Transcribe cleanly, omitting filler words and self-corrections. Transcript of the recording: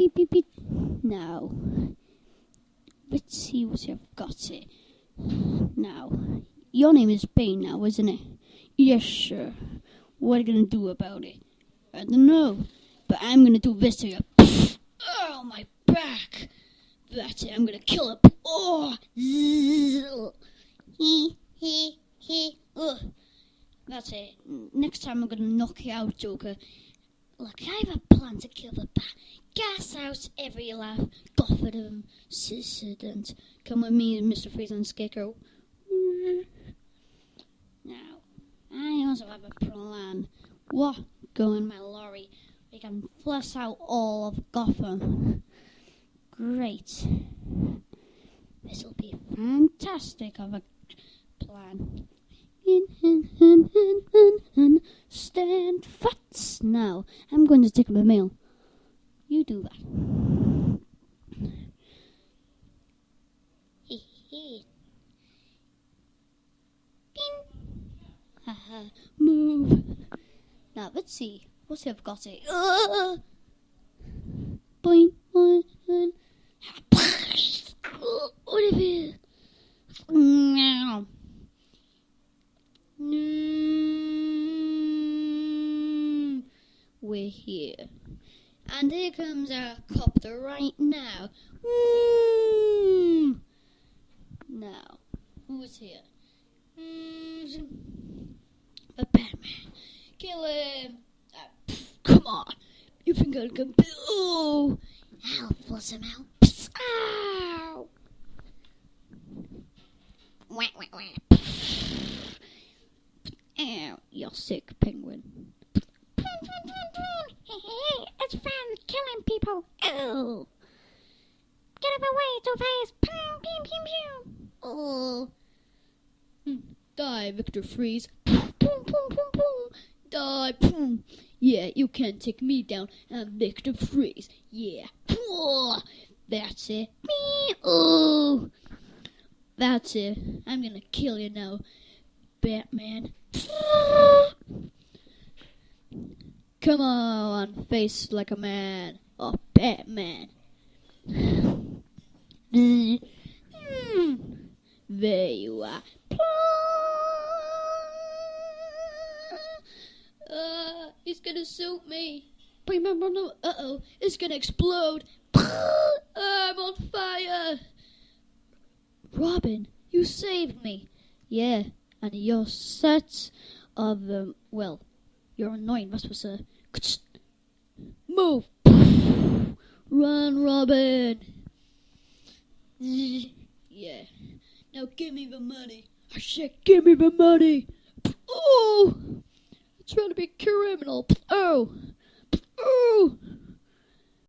beep, beep, beep. Now, let's see what I've got here. Now, your name is Bane now, isn't it? Yes, sir. What are you going to do about it? I don't know, but I'm going to do this to you. Oh, my back. That's it, I'm going to kill it. Oh, that's it. Next time I'm going to knock you out, Joker. Look, I have a plan to kill the bat. Gas out every laugh. Gotham, Dissident. Come with me, Mr. Freeze and Scarecrow. Now, I also have a plan. What? Go in my lorry. We can flush out all of Gotham. Great. This will be fantastic of a plan. Stand fast. Now, I'm going to take my mail. You do that. Haha, move. Now, let's see. What I've got it. Boing, boing, boing. What is it? Meow. We're here. And here comes our copter right now. Now, who's here? The Batman. Kill him. Come on. You think I can... Oh! I'll flush him out. Ow! Wah, wah, wah. Ow, you're sick, penguin. It's fun killing people. Oh! Get out of the way, Two-Face. Pew, pew, pew, pew. Oh! Die, Victor Freeze. Boom, boom, boom, boom. Die. Boom. Yeah, you can't take me down. I'm Victor Freeze. Yeah. That's it. Oh. That's it. I'm gonna kill you now, Batman. Come on, face like a man. Oh, Batman. There you are. He's gonna shoot me. Uh-oh, it's gonna explode. I'm on fire. Robin, you saved me. Yeah, and your sets of, well, you're annoying, that's what's move. Run, Robin. Yeah. Now give me the money. I said give me the money. Oh! I'm trying to be a criminal. Oh! Oh!